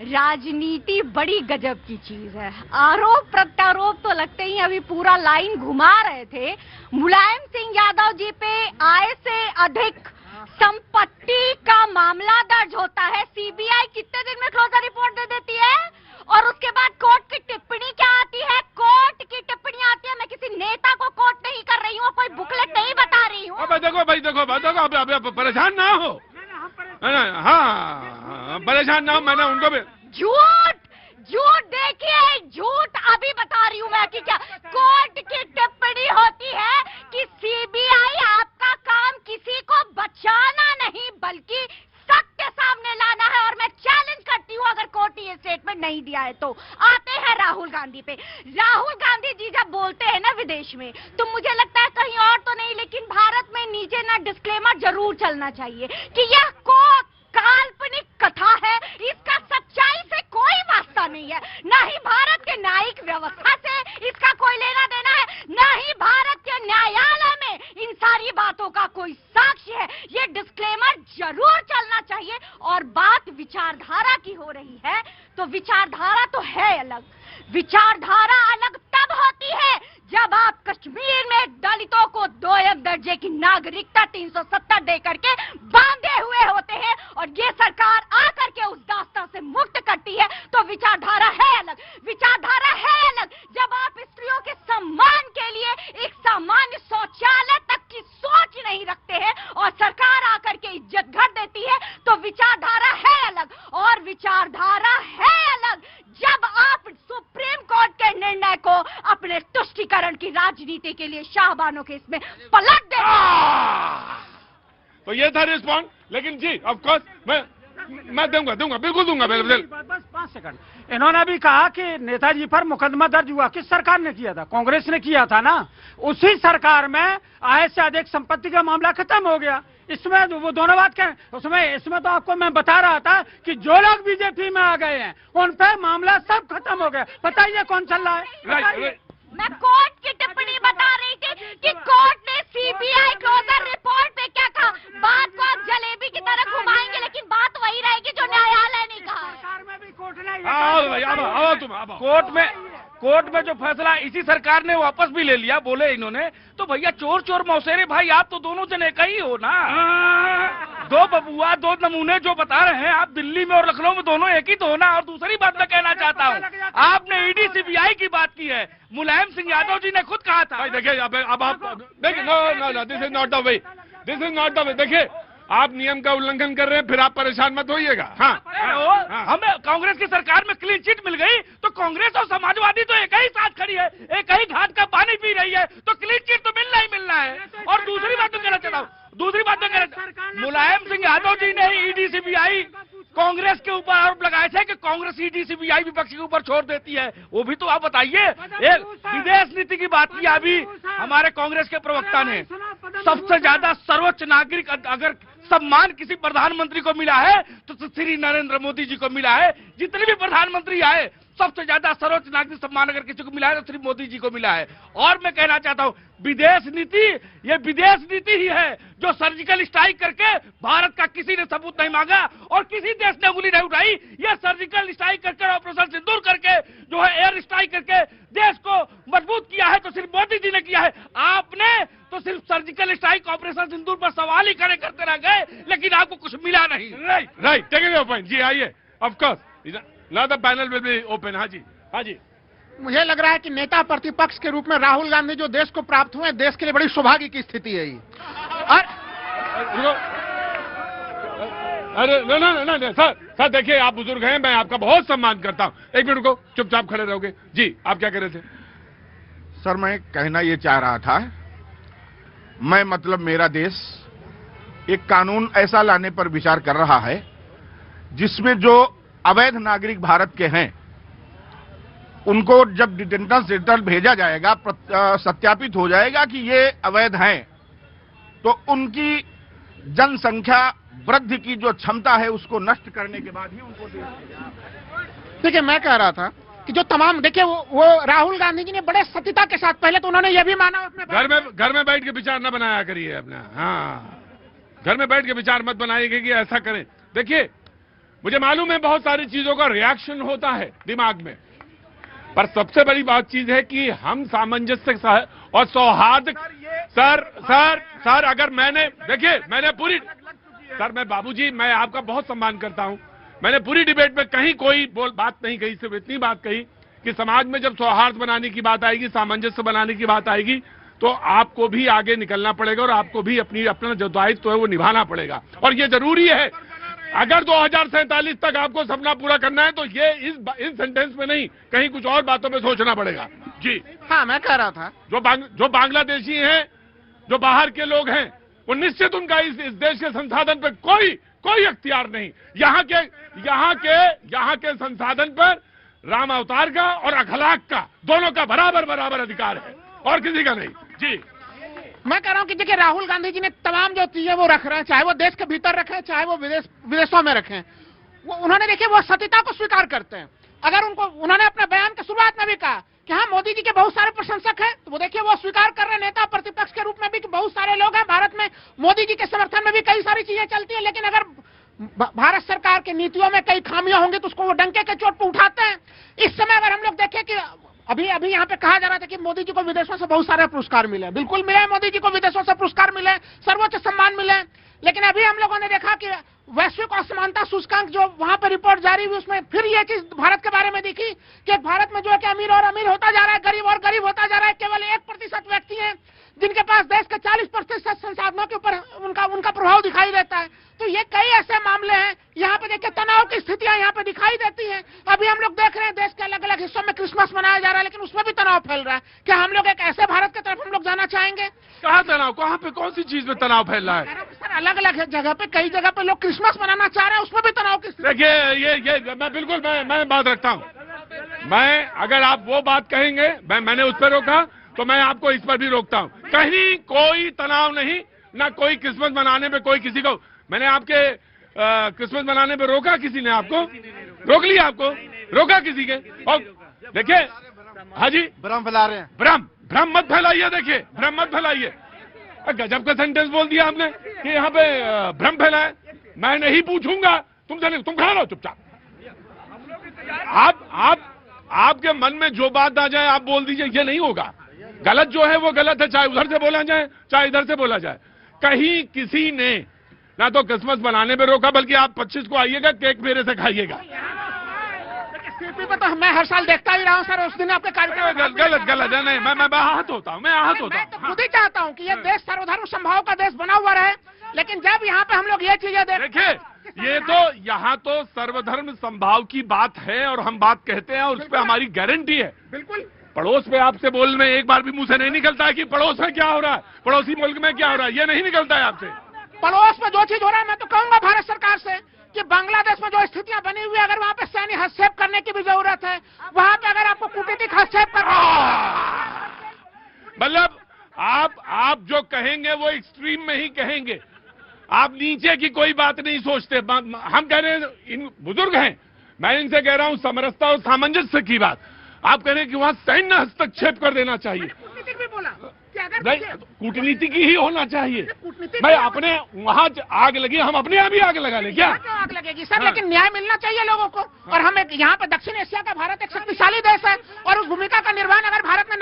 राजनीति बड़ी गजब की चीज है। आरोप प्रत्यारोप तो लगते ही अभी पूरा लाइन घुमा रहे थे। मुलायम सिंह यादव जी पे आय से अधिक संपत्ति का मामला दर्ज होता है। सीबीआई कितने दिन में क्लोजर रिपोर्ट दे देती है और उसके बाद कोर्ट की टिप्पणी क्या आती है? कोर्ट की टिप्पणी आती है। मैं किसी नेता को कोर्ट नहीं कर रही हूँ, कोई बुकलेट नहीं बता रही हूँ। देखो भाई, देखो परेशान ना हो। हाँ, परेशान ना हो। मैंने उनको भी झूठ देखिए, झूठ अभी बता रही हूँ मैं कि क्या कोर्ट की टिप्पणी होती है कि सीबीआई आपका काम किसी को बचाना नहीं बल्कि सत्य सामने लाना है। और मैं चैलेंज करती हूँ, अगर कोर्ट ये स्टेटमेंट नहीं दिया है तो आते हैं राहुल गांधी पे। राहुल गांधी जी जब बोलते हैं ना विदेश में, तो मुझे लगता है कहीं और तो नहीं लेकिन भारत में नीचे ना डिस्क्लेमर जरूर चलना चाहिए कि यह काल्पनिक कथा है, इसका सच्चाई से कोई वास्ता नहीं है। न ही भारत के न्यायिक व्यवस्था से इसका कोई लेना देना है, न ही भारत के न्यायालय में इन सारी बातों का कोई साक्ष्य है। ये डिस्क्लेमर जरूर चलना चाहिए। और बात विचारधारा की हो रही है तो विचारधारा तो है अलग। विचारधारा अलग तब होती है जब आप कश्मीर में दलितों को 2 दर्जे की नागरिकता 370 दे करके बांधे हुए होते हैं और ये सरकार आकर के उस दास्तां से मुक्त करती है तो विचारधारा है अलग। विचारधारा है अलग जब आप स्त्रियों के सम्मान के लिए एक सामान्य शौचालय तक की सोच नहीं रखते हैं और सरकार आकर के इज्जत घट देती है तो विचारधारा है अलग। और विचारधारा है अलग जब आप सुप्रीम कोर्ट के निर्णय को अपने तुष्टीकरण की राजनीति के लिए शाहबानों के इसमें पलट देते हैं। तो ये था रिस्पॉन्ड। लेकिन जी ऑफ कोर्स मैं दूंगा बिल्कुल दूंगा। बस 5 सेकंड। इन्होंने भी कहा कि नेताजी पर मुकदमा दर्ज हुआ। किस सरकार ने किया था? कांग्रेस ने किया था ना। उसी सरकार में आय से अधिक संपत्ति का मामला खत्म हो गया। इसमें वो दोनों बात क्या है? इसमें तो आपको मैं बता रहा था कि जो लोग बीजेपी में आ गए हैं उन पे मामला सब खत्म हो गया। बताइए कौन चल रहा है? मैं कोर्ट की टिप्पणी बता रही थी कि कोर्ट ने सीबीआई क्लोजर रिपोर्ट पे क्या कहा। बात को आप जलेबी की तरह घुमाएंगे लेकिन बात वही रहेगी जो न्यायालय ने कहा। सरकार में भी कोर्ट ने कोर्ट में जो फैसला इसी सरकार ने वापस भी ले लिया। बोले इन्होंने तो भैया चोर मौसेरे भाई आप तो दोनों जन एक ही हो ना। 2 बबुआ 2 नमूने जो बता रहे हैं आप दिल्ली में और लखनऊ में दोनों एक ही तो हो ना। और दूसरी बात मैं कहना चाहता हूँ, आपने ईडी सीबीआई की बात की है। मुलायम सिंह यादव जी ने खुद कहा था। देखिए अब आप देखिए no this is not the way, this is not the way. देखिए आप नियम का उल्लंघन कर रहे हैं, फिर आप परेशान मत होइएगा। हमें कांग्रेस की सरकार में क्लीन चिट मिल गई तो कांग्रेस और समाजवादी तो एक ही साथ खड़ी है, एक ही घाट का पानी पी रही है तो क्लीन चिट तो मिलना है। और दूसरी बात तो कहना चाहता हूँ, मुलायम सिंह यादव जी ने ईडी सीबीआई कांग्रेस के ऊपर आरोप लगाए थे कि कांग्रेस ईडी सीबीआई विपक्ष के ऊपर छोड़ देती है। वो भी तो आप बताइए। एक विदेश नीति की बात की अभी हमारे कांग्रेस के प्रवक्ता ने। सबसे ज्यादा सर्वोच्च नागरिक अगर सम्मान किसी प्रधानमंत्री को मिला है तो श्री नरेंद्र मोदी जी को मिला है। जितने भी प्रधानमंत्री आए सबसे ज्यादा सर्वोच्च नागरिक सम्मान अगर किसी को मिला है तो श्री मोदी जी को मिला है। और मैं कहना चाहता हूं विदेश नीति, ये विदेश नीति ही है जो सर्जिकल स्ट्राइक करके भारत का किसी ने सबूत नहीं मांगा और किसी देश ने उंगली नहीं उठाई। ये सर्जिकल स्ट्राइक करके ऑपरेशन सिंदूर करके जो है एयर स्ट्राइक करके देश को मजबूत किया है तो सिर्फ मोदी जी ने किया है। आपने तो सिर्फ सर्जिकल स्ट्राइक ऑपरेशन सिंदूर पर सवाल ही खड़े करते रह गए लेकिन आपको कुछ मिला नहीं। राइट टेक इट ओपन जी। आइए of course now the panel will be open. हाँ जी मुझे लग रहा है कि नेता प्रतिपक्ष के रूप में राहुल गांधी जो देश को प्राप्त हुए देश के लिए बड़ी सौभाग्य की स्थिति है ये। अरे no, सर देखिए आप बुजुर्ग हैं, मैं आपका बहुत सम्मान करता हूँ। 1 मिनट को चुपचाप खड़े रहोगे। जी आप क्या कह रहे थे? सर मैं कहना ये चाह रहा था, मैं मतलब मेरा देश एक कानून ऐसा लाने पर विचार कर रहा है जिसमें जो अवैध नागरिक भारत के हैं उनको जब डिटेंशन सेंटर भेजा जाएगा, सत्यापित हो जाएगा कि ये अवैध हैं, तो उनकी जनसंख्या वृद्धि की जो क्षमता है उसको नष्ट करने के बाद ही उनको देखिए मैं कह रहा था कि जो तमाम देखिए वो राहुल गांधी जी ने बड़े सत्यता के साथ पहले तो उन्होंने ये भी माना अपने घर में बैठ के विचार न बनाया करिए अपना। हाँ घर में बैठ के विचार मत बनाइए कि ऐसा करें। देखिए मुझे मालूम है बहुत सारी चीजों का रिएक्शन होता है दिमाग में, पर सबसे बड़ी बात चीज है कि हम सामंजस्य और सौहार्द। सर अगर मैंने पूरी, सर मैं बाबूजी मैं आपका बहुत सम्मान करता हूं, मैंने पूरी डिबेट में कहीं कोई बात नहीं कही, सिर्फ इतनी बात कही कि समाज में जब सौहार्द बनाने की बात आएगी, सामंजस्य बनाने की बात आएगी, तो आपको भी आगे निकलना पड़ेगा और आपको भी अपना जो दायित्व है वो निभाना पड़ेगा, और ये जरूरी है। अगर 2047 तक आपको सपना पूरा करना है तो ये इन सेंटेंस में नहीं, कहीं कुछ और बातों में सोचना पड़ेगा। जी हाँ, मैं कह रहा था जो बांग्लादेशी हैं, जो बाहर के लोग हैं, वो निश्चित उनका इस देश के संसाधन पर कोई अख्तियार नहीं। यहाँ के संसाधन पर राम अवतार का और अखलाक का दोनों का बराबर अधिकार है, और किसी का नहीं। जी मैं कह रहा हूं कि देखिए, राहुल गांधी जी ने तमाम जो चीजें वो रख रहे हैं, चाहे वो देश के भीतर रखें, चाहे वो विदेशों में रखें, उन्होंने देखिए वो सत्यता को स्वीकार करते हैं। अगर उन्होंने अपने बयान की शुरुआत में भी कहा कि हाँ मोदी जी के बहुत सारे प्रशंसक हैं, तो वो देखिए वो स्वीकार कर रहे हैं नेता प्रतिपक्ष के रूप में भी कि बहुत सारे लोग हैं भारत में, मोदी जी के समर्थन में भी कई सारी चीजें चलती है, लेकिन अगर भारत सरकार की नीतियों में कई खामियां होंगी तो उसको वो डंके के चोट पर उठाते हैं। इस समय अगर हम लोग देखें कि अभी यहाँ पे कहा जा रहा था कि मोदी जी को विदेशों से बहुत सारे पुरस्कार मिले, बिल्कुल मिले, मोदी जी को विदेशों से पुरस्कार मिले, सर्वोच्च सम्मान मिले, लेकिन अभी हम लोगों ने देखा कि वैश्विक असमानता सूचकांक जो वहां पर रिपोर्ट जारी हुई, उसमें फिर ये चीज भारत के बारे में दिखी कि भारत में जो है कि अमीर और अमीर होता जा रहा है, गरीब और गरीब होता जा रहा है। केवल 1% व्यक्ति हैं जिनके पास देश के 40% संसाधनों के ऊपर उनका प्रभाव दिखाई देता है। तो ये कई ऐसे मामले हैं, यहाँ पे देखिए तनाव की स्थितियां यहाँ पे दिखाई देती हैं। अभी हम लोग देख रहे हैं देश के अलग अलग हिस्सों में क्रिसमस मनाया जा रहा है, लेकिन उसमें भी तनाव फैल रहा है। क्या हम लोग एक ऐसे भारत की तरफ हम लोग जाना चाहेंगे? कहाँ तनाव, कहाँ पे कौन सी चीज में तनाव फैल रहा है? सर अलग अलग जगह पे, कई जगह पे लोग क्रिसमस मनाना चाह रहे हैं, उसमें भी तनाव की स्थिति। देखिए ये मैं बिल्कुल मैं बात रखता हूँ। मैं अगर आप वो बात कहेंगे, मैंने उस पर रोका तो मैं आपको इस पर भी रोकता हूँ। कहीं कोई तनाव नहीं, ना कोई क्रिसमस मनाने में कोई किसी को, मैंने आपके क्रिसमस मनाने पे रोका? किसी ने आपको रोक लिया? आपको रोका किसी के? और देखिए, हाँ जी, भ्रम फैला रहे हैं। भ्रम मत फैलाइए। देखिए भ्रम मत फैलाइए। गजब का सेंटेंस बोल दिया आपने कि यहाँ पे भ्रम फैलाए। मैं नहीं पूछूंगा तुमसे, नहीं, तुम खड़ा रहो चुपचाप। आपके मन में जो बात आ जाए आप बोल दीजिए, ये नहीं होगा। गलत जो है वो गलत है, चाहे उधर से बोला जाए चाहे इधर से बोला जाए। कहीं किसी ने ना तो क्रिसमस बनाने में रोका, बल्कि आप 25 को आइएगा, केक मेरे से खाइएगा। सीपी पे तो मैं हर साल देखता ही रहा हूँ सर, उस दिन आपके कार्यक्रम गलत है। नहीं, मैं आहत होता हूँ, मैं तो खुद ही चाहता हूँ कि ये देश सर्वधर्म संभाव का देश बना हुआ रहे, लेकिन जब यहाँ पे हम लोग ये चीजें देखिए, ये तो यहाँ तो सर्वधर्म संभाव की बात है और हम बात कहते हैं और उस पर हमारी गारंटी है। बिल्कुल पड़ोस में आपसे बोलने में एक बार भी मुंह से नहीं निकलता है कि पड़ोस में क्या हो रहा है, पड़ोसी मुल्क में क्या हो रहा है, ये नहीं निकलता है आपसे। पड़ोस में जो चीज हो रहा है, मैं तो कहूंगा भारत सरकार से कि बांग्लादेश में जो स्थितियां बनी हुई है, अगर वहां पे सैन्य हस्तक्षेप करने की भी जरूरत है, वहां पे अगर आपको कूटनीतिक हस्तक्षेप करना, मतलब आप जो कहेंगे वो एक्सट्रीम में ही कहेंगे, आप नीचे की कोई बात नहीं सोचते। हम कह रहे हैं इन बुजुर्ग हैं, मैं इनसे कह रहा हूं समरसता और सामंजस्य की बात। आप कह रहे हैं कि वहां सैन्य हस्तक्षेप कर देना चाहिए। कूटनीतिक भी बोला कि अगर नहीं, कूटनीति की ही होना चाहिए। भाई अपने वहां आग लगी, हम अपने यहाँ भी आग लगा ले क्या? क्यों आग लगेगी सर? लेकिन न्याय मिलना चाहिए लोगों को, और हम यहाँ पे दक्षिण एशिया का भारत एक शक्तिशाली देश है, और उस भूमिका का निर्वहन अगर भारत ने